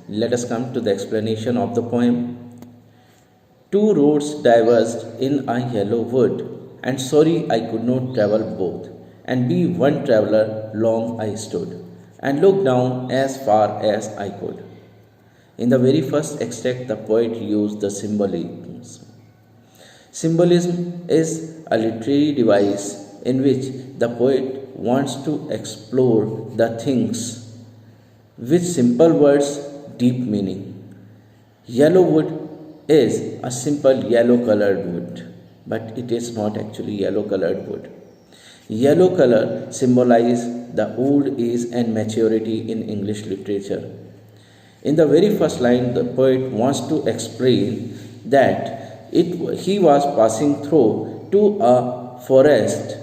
let us come to the explanation of the poem. Two roads diverged in a yellow wood, and sorry I could not travel both. And be one traveller long I stood, and looked down as far as I could. In the very first extract, the poet used the symbolism. Symbolism is a literary device in which the poet wants to explore the things with simple words, deep meaning. Yellow wood is a simple yellow colored wood, but it is not actually yellow colored wood. Yellow color symbolizes the old age and maturity in English literature. In the very first line, the poet wants to explain that he was passing through to a forest,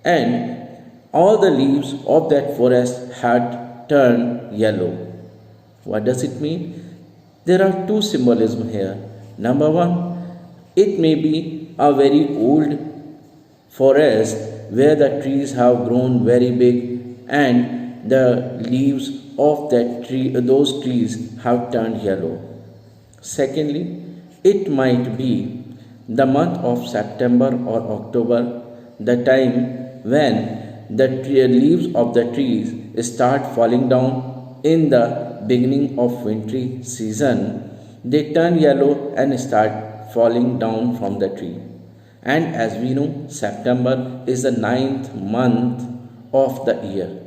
and all the leaves of that forest had turned yellow. What does it mean? There are two symbolism here. Number one, it may be a very old forest where the trees have grown very big and the leaves of those trees have turned yellow. Secondly, it might be the month of September or October, the time when the leaves of the trees start falling down in the beginning of wintry season. They turn yellow and start falling down from the tree. And as we know, September is the ninth month of the year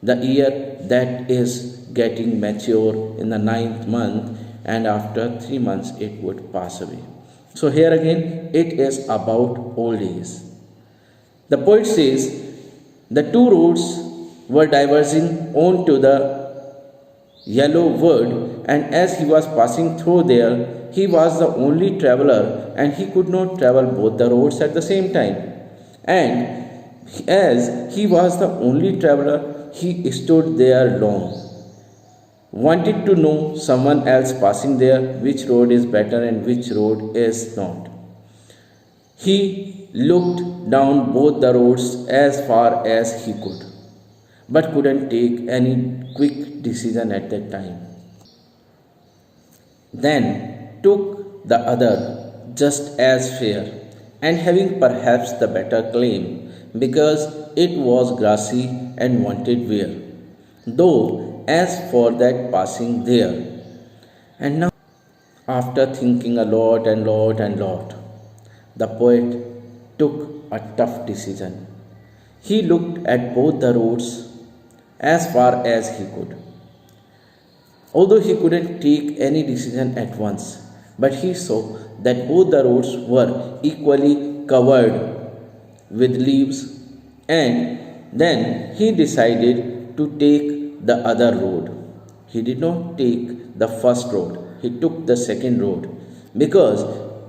that is getting mature in the ninth month, and after 3 months it would pass away. So here again it is about old age. The poet says the two roads were diverging onto the yellow wood, and as he was passing through there, he was the only traveler and he could not travel both the roads at the same time. And as he was the only traveler, he stood there long, wanted to know someone else passing there which road is better and which road is not. He looked down both the roads as far as he could, but couldn't take any quick decision at that time. Then took the other just as fair, and having perhaps the better claim, because it was grassy and wanted wear, though as for that passing there. And now, after thinking a lot and lot, the poet took a tough decision. He looked at both the roads as far as he could. Although he couldn't take any decision at once, but he saw that both the roads were equally covered with leaves, and then he decided to take the other road. He did not take the first road, he took the second road, because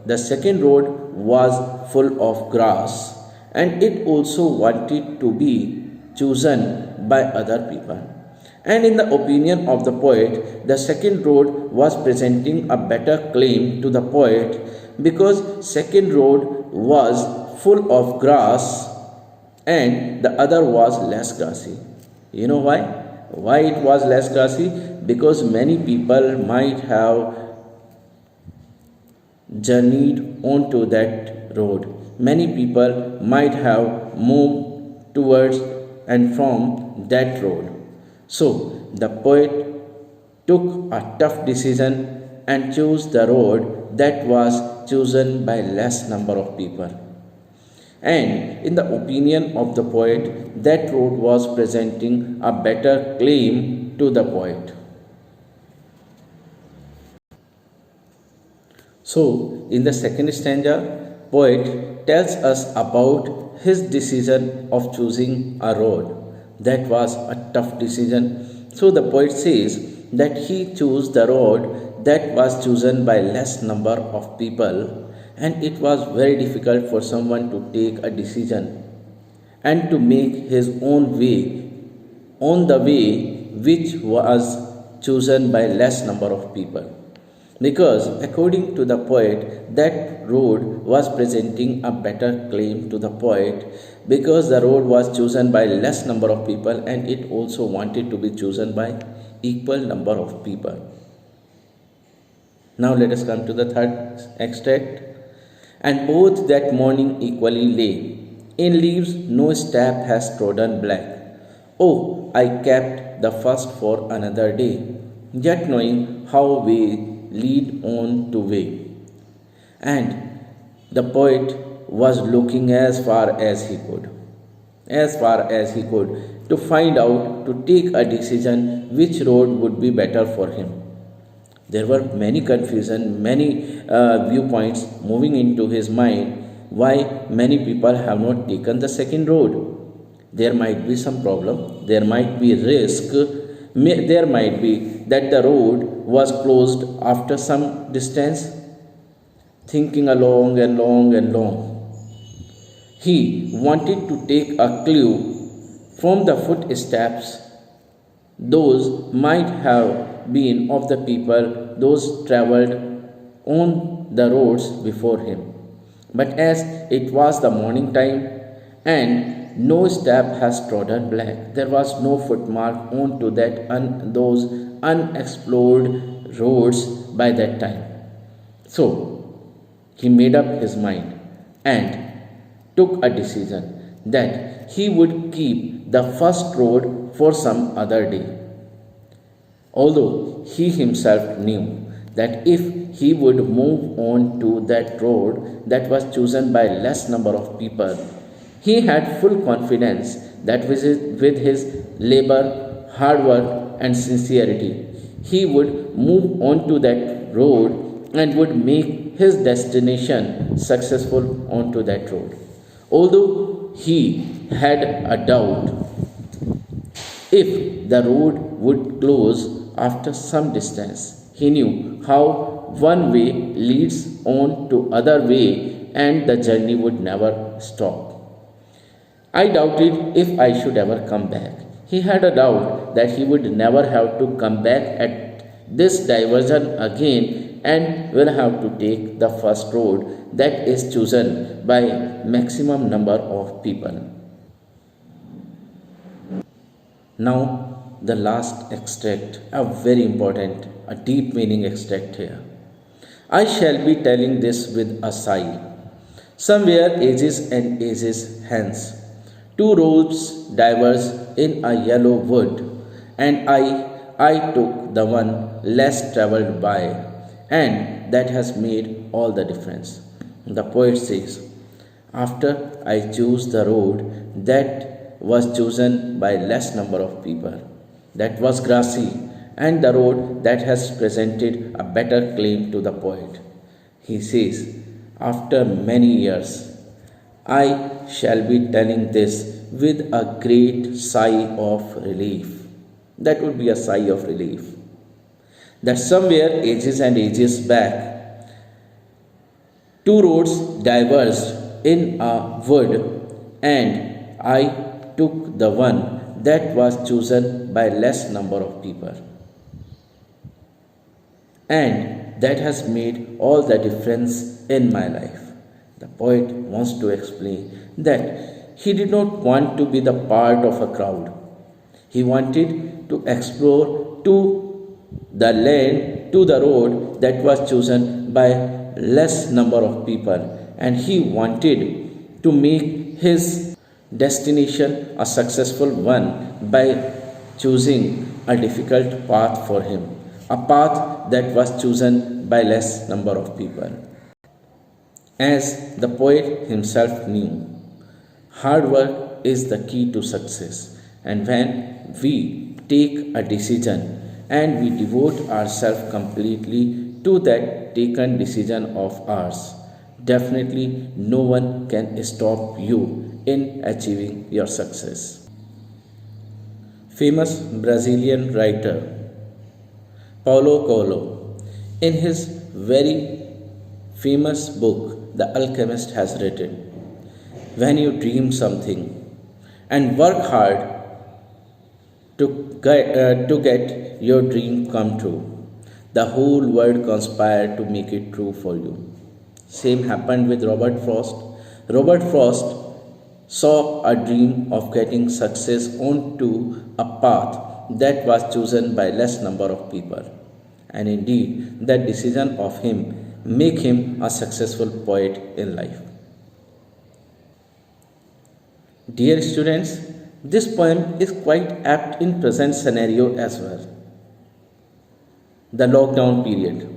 the second road was full of grass and it also wanted to be chosen by other people. And in the opinion of the poet, the second road was presenting a better claim to the poet, because second road was full of grass and the other was less grassy. You know why? Why it was less grassy? Because many people might have journeyed onto that road. Many people might have moved towards and from that road. So the poet took a tough decision and chose the road that was chosen by less number of people. And in the opinion of the poet, that road was presenting a better claim to the poet. So in the second stanza, poet tells us about his decision of choosing a road. That was a tough decision. So the poet says that he chose the road that was chosen by less number of people, and it was very difficult for someone to take a decision and to make his own way on the way which was chosen by less number of people. Because according to the poet, that road was presenting a better claim to the poet, because the road was chosen by less number of people and it also wanted to be chosen by equal number of people. Now let us come to the third extract. And both that morning equally lay. In leaves no step has trodden black. Oh, I kept the first for another day, yet knowing how way lead on to way. And the poet was looking as far as he could, to find out, to take a decision which road would be better for him. There were many confusion, many viewpoints moving into his mind. Why many people have not taken the second road? There might be some problem. There might be risk. There might be that the road was closed after some distance. Thinking along and long and long, he wanted to take a clue from the footsteps. Those might have been of the people those travelled on the roads before him. But as it was the morning time, and no step has trodden black, there was no footmark on to those unexplored roads by that time. So he made up his mind and took a decision that he would keep the first road for some other day. Although he himself knew that if he would move on to that road that was chosen by less number of people, he had full confidence that with his labor, hard work, and sincerity, he would move on to that road and would make his destination successful onto that road. Although he had a doubt if the road would close after some distance, he knew how one way leads on to other way and the journey would never stop. I doubted if I should ever come back. He had a doubt that he would never have to come back at this diversion again and will have to take the first road that is chosen by maximum number of people. Now the last extract, a very important, a deep meaning extract here. I shall be telling this with a sigh. Somewhere ages and ages hence, two roads diverged in a yellow wood, and I took the one less travelled by, and that has made all the difference. The poet says, after I chose the road that was chosen by less number of people, that was grassy, and the road that has presented a better claim to the poet. He says, after many years, I shall be telling this with a great sigh of relief. That would be a sigh of relief. That somewhere ages and ages back, two roads diverged in a wood, and I took the one that was chosen by less number of people. And that has made all the difference in my life. The poet wants to explain that he did not want to be the part of a crowd. He wanted to explore to the land, to the road that was chosen by less number of people, and he wanted to make his destination a successful one by choosing a difficult path for him, a path that was chosen by less number of people. As the poet himself knew, hard work is the key to success, and when we take a decision and we devote ourselves completely to that taken decision of ours, definitely no one can stop you in achieving your success. Famous Brazilian writer Paulo Coelho, in his very famous book The Alchemist, has written, when you dream something and work hard to get your dream come true, the whole world conspired to make it true for you. Same happened with Robert Frost. Robert Frost saw a dream of getting success onto a path that was chosen by less number of people. And indeed, that decision of him make him a successful poet in life. Dear students, this poem is quite apt in present scenario as well. The lockdown period,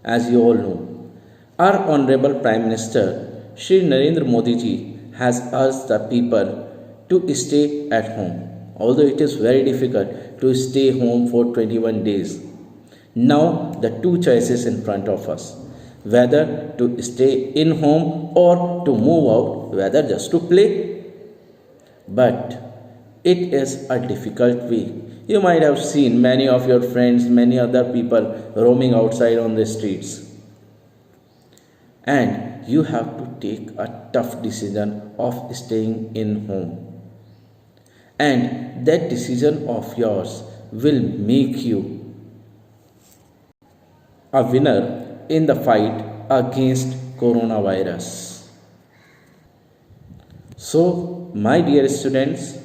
as you all know, our Honorable Prime Minister Shri Narendra Modi ji has urged the people to stay at home, although it is very difficult to stay home for 21 days. Now the two choices in front of us, whether to stay in home or to move out, whether just to play. But it is a difficult way. You might have seen many of your friends, many other people roaming outside on the streets. And you have to take a tough decision of staying in home. And that decision of yours will make you a winner in the fight against coronavirus. So, my dear students,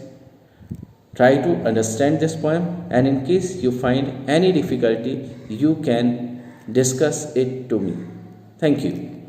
try to understand this poem, and in case you find any difficulty, you can discuss it to me. Thank you.